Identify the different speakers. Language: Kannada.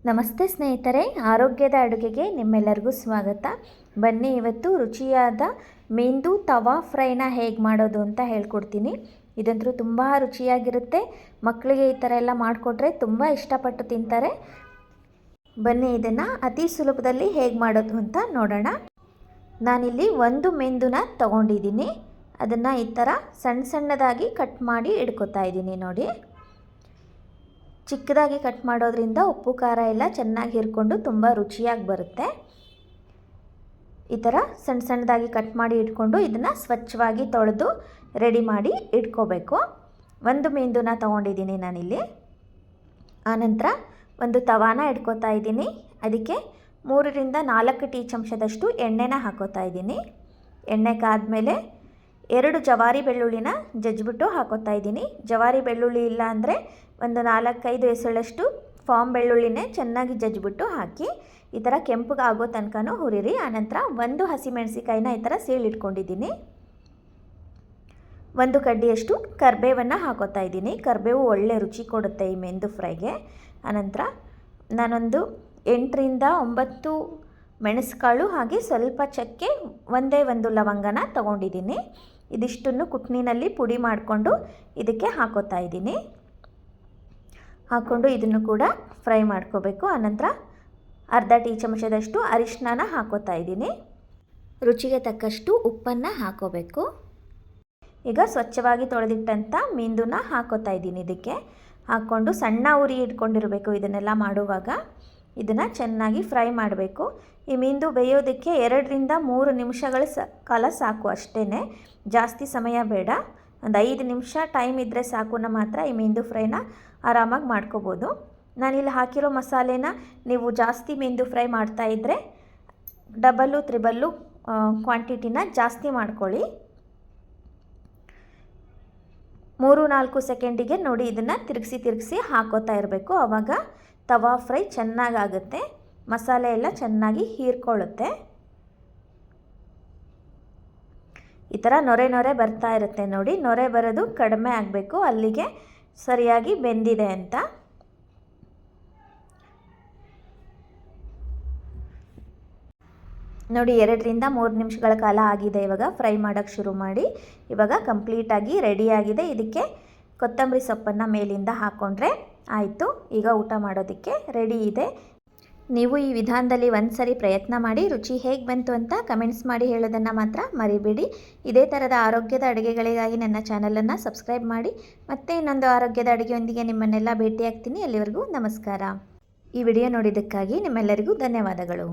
Speaker 1: ನಮಸ್ತೆ ಸ್ನೇಹಿತರೆ, ಆರೋಗ್ಯದ ಅಡುಗೆಗೆ ನಿಮ್ಮೆಲ್ಲರಿಗೂ ಸ್ವಾಗತ. ಬನ್ನಿ ಇವತ್ತು ರುಚಿಯಾದ ಮೆಂದು ತವಾ ಫ್ರೈನ ಹೇಗೆ ಮಾಡೋದು ಅಂತ ಹೇಳ್ಕೊಡ್ತೀನಿ. ಇದಂತೂ ತುಂಬ ರುಚಿಯಾಗಿರುತ್ತೆ. ಮಕ್ಕಳಿಗೆ ಈ ಥರ ಎಲ್ಲ ಮಾಡಿಕೊಟ್ರೆ ತುಂಬ ಇಷ್ಟಪಟ್ಟು ತಿಂತಾರೆ. ಬನ್ನಿ ಇದನ್ನು ಅತಿ ಸುಲಭದಲ್ಲಿ ಹೇಗೆ ಮಾಡೋದು ಅಂತ ನೋಡೋಣ. ನಾನಿಲ್ಲಿ ಒಂದು ಮೆಂದುನ ತಗೊಂಡಿದ್ದೀನಿ. ಅದನ್ನು ಈ ಥರ ಸಣ್ಣ ಸಣ್ಣದಾಗಿ ಕಟ್ ಮಾಡಿ ಇಡ್ಕೊತಾ ಇದ್ದೀನಿ. ನೋಡಿ, ಚಿಕ್ಕದಾಗಿ ಕಟ್ ಮಾಡೋದ್ರಿಂದ ಉಪ್ಪು ಖಾರ ಎಲ್ಲ ಚೆನ್ನಾಗಿ ಹೀರ್ಕೊಂಡು ತುಂಬ ರುಚಿಯಾಗಿ ಬರುತ್ತೆ. ಈ ಥರ ಸಣ್ಣ ಸಣ್ಣದಾಗಿ ಕಟ್ ಮಾಡಿ ಇಟ್ಕೊಂಡು ಇದನ್ನು ಸ್ವಚ್ಛವಾಗಿ ತೊಳೆದು ರೆಡಿ ಮಾಡಿ ಇಟ್ಕೋಬೇಕು. ಒಂದು ಮೆಂದುನ ತೊಗೊಂಡಿದ್ದೀನಿ ನಾನಿಲ್ಲಿ. ಆನಂತರ ಒಂದು ತವಾನ ಇಟ್ಕೋತಾ ಇದ್ದೀನಿ. ಅದಕ್ಕೆ 3ರಿಂದ 4 ಟೀ ಚಮಚದಷ್ಟು ಎಣ್ಣೆನ ಹಾಕೋತಾ ಇದ್ದೀನಿ. ಎಣ್ಣೆ ಕಾದ್ಮೇಲೆ 2 ಜವಾರಿ ಬೆಳ್ಳುಳ್ಳಿನ ಜಜ್ಜಿಬಿಟ್ಟು ಹಾಕೋತಾ ಇದ್ದೀನಿ. ಜವಾರಿ ಬೆಳ್ಳುಳ್ಳಿ ಇಲ್ಲ ಅಂದರೆ ಒಂದು 4-5 ಎಸಳಷ್ಟು ಫಾರ್ಮ್ ಬೆಳ್ಳುಳ್ಳಿನೇ ಚೆನ್ನಾಗಿ ಜಜ್ಜಿಬಿಟ್ಟು ಹಾಕಿ ಈ ಥರ ಕೆಂಪಗೆ ಆಗೋ ತನಕನೂ ಹುರಿರಿ. ಆನಂತರ 1 ಹಸಿಮೆಣಸಿಕಾಯಿನ ಈ ಥರ ಸೀಳಿಟ್ಕೊಂಡಿದ್ದೀನಿ. 1 ಕಡ್ಡಿಯಷ್ಟು ಕರಿಬೇವನ್ನು ಹಾಕೋತಾ ಇದ್ದೀನಿ. ಕರಿಬೇವು ಒಳ್ಳೆ ರುಚಿ ಕೊಡುತ್ತೆ ಈ ಮೆಂದು ಫ್ರೈಗೆ. ಆನಂತರ ನಾನೊಂದು 8ರಿಂದ 9 ಮೆಣಸುಕಾಳು ಹಾಗೆ ಸ್ವಲ್ಪ ಚಕ್ಕೆ, ಒಂದೇ ಒಂದು ಲವಂಗನ ತೊಗೊಂಡಿದ್ದೀನಿ. ಇದಿಷ್ಟನ್ನು ಕುಟ್ನಿನಲ್ಲಿ ಪುಡಿ ಮಾಡಿಕೊಂಡು ಇದಕ್ಕೆ ಹಾಕೋತಾ ಇದ್ದೀನಿ. ಹಾಕ್ಕೊಂಡು ಇದನ್ನು ಕೂಡ ಫ್ರೈ ಮಾಡ್ಕೋಬೇಕು. ಆನಂತರ ಅರ್ಧ ಟೀ ಚಮಚದಷ್ಟು ಅರಿಶಿನ ಹಾಕೋತಾ ಇದ್ದೀನಿ. ರುಚಿಗೆ ತಕ್ಕಷ್ಟು ಉಪ್ಪನ್ನು ಹಾಕೋಬೇಕು. ಈಗ ಸ್ವಚ್ಛವಾಗಿ ತೊಳೆದಿಟ್ಟಂಥ ಮೆಂದುನ ಹಾಕೋತಾ ಇದ್ದೀನಿ. ಇದಕ್ಕೆ ಹಾಕ್ಕೊಂಡು ಸಣ್ಣ ಉರಿ ಇಟ್ಕೊಂಡಿರಬೇಕು. ಇದನ್ನೆಲ್ಲ ಮಾಡುವಾಗ ಇದನ್ನು ಚೆನ್ನಾಗಿ ಫ್ರೈ ಮಾಡಬೇಕು. ಈ ಮೆಂದು ಬೇಯೋದಕ್ಕೆ 2ರಿಂದ 3 ನಿಮಿಷಗಳ ಕಾಲ ಸಾಕು ಅಷ್ಟೇ, ಜಾಸ್ತಿ ಸಮಯ ಬೇಡ. ಒಂದು 5 ನಿಮಿಷ ಟೈಮ್ ಇದ್ದರೆ ಸಾಕು ಮಾತ್ರ ಈ ಮೆಂದು ಫ್ರೈನ ಆರಾಮಾಗಿ ಮಾಡ್ಕೋಬೋದು. ನಾನಿಲ್ಲಿ ಹಾಕಿರೋ ಮಸಾಲೆನ ನೀವು ಜಾಸ್ತಿ ಮೆಂದು ಫ್ರೈ ಮಾಡ್ತಾಯಿದ್ರೆ ಡಬಲ್ಲು ತ್ರಿಬಲ್ಲು ಕ್ವಾಂಟಿಟಿನ ಜಾಸ್ತಿ ಮಾಡ್ಕೊಳ್ಳಿ. 3-4 ಸೆಕೆಂಡಿಗೆ ನೋಡಿ ಇದನ್ನು ತಿರುಗಿಸಿ ಹಾಕೋತಾ ಇರಬೇಕು. ಆವಾಗ ತವಾ ಫ್ರೈ ಚೆನ್ನಾಗಾಗುತ್ತೆ. ಮಸಾಲೆ ಎಲ್ಲ ಚೆನ್ನಾಗಿ ಹೀರ್ಕೊಳ್ಳುತ್ತೆ. ಈ ಥರ ನೊರೆ ಬರ್ತಾ ಇರುತ್ತೆ ನೋಡಿ. ನೊರೆ ಬರೋದು ಕಡಿಮೆ ಆಗಬೇಕು, ಅಲ್ಲಿಗೆ ಸರಿಯಾಗಿ ಬೆಂದಿದೆ ಅಂತ. ನೋಡಿ 2ರಿಂದ 3 ನಿಮಿಷಗಳ ಕಾಲ ಆಗಿದೆ. ಇವಾಗ ಫ್ರೈ ಮಾಡೋಕ್ಕೆ ಶುರು ಮಾಡಿ. ಇವಾಗ ಕಂಪ್ಲೀಟಾಗಿ ರೆಡಿಯಾಗಿದೆ. ಇದಕ್ಕೆ ಕೊತ್ತಂಬರಿ ಸೊಪ್ಪನ್ನು ಮೇಲಿಂದ ಹಾಕ್ಕೊಂಡ್ರೆ ಆಯಿತು. ಈಗ ಊಟ ಮಾಡೋದಕ್ಕೆ ರೆಡಿ ಇದೆ. ನೀವು ಈ ವಿಧಾನದಲ್ಲಿ ಒಂದು ಸರಿ ಪ್ರಯತ್ನ ಮಾಡಿ ರುಚಿ ಹೇಗೆ ಬಂತು ಅಂತ ಕಮೆಂಟ್ಸ್ ಮಾಡಿ ಹೇಳೋದನ್ನು ಮಾತ್ರ ಮರಿಬೇಡಿ. ಇದೇ ಥರದ ಆರೋಗ್ಯದ ಅಡುಗೆಗಳಿಗಾಗಿ ನನ್ನ ಚಾನಲನ್ನು ಸಬ್ಸ್ಕ್ರೈಬ್ ಮಾಡಿ. ಮತ್ತೆ ಇನ್ನೊಂದು ಆರೋಗ್ಯದ ಅಡುಗೆಯೊಂದಿಗೆ ನಿಮ್ಮನ್ನೆಲ್ಲ ಭೇಟಿಯಾಗ್ತೀನಿ. ಅಲ್ಲಿವರೆಗೂ ನಮಸ್ಕಾರ. ಈ ವಿಡಿಯೋ ನೋಡಿದ್ದಕ್ಕಾಗಿ ನಿಮ್ಮೆಲ್ಲರಿಗೂ ಧನ್ಯವಾದಗಳು.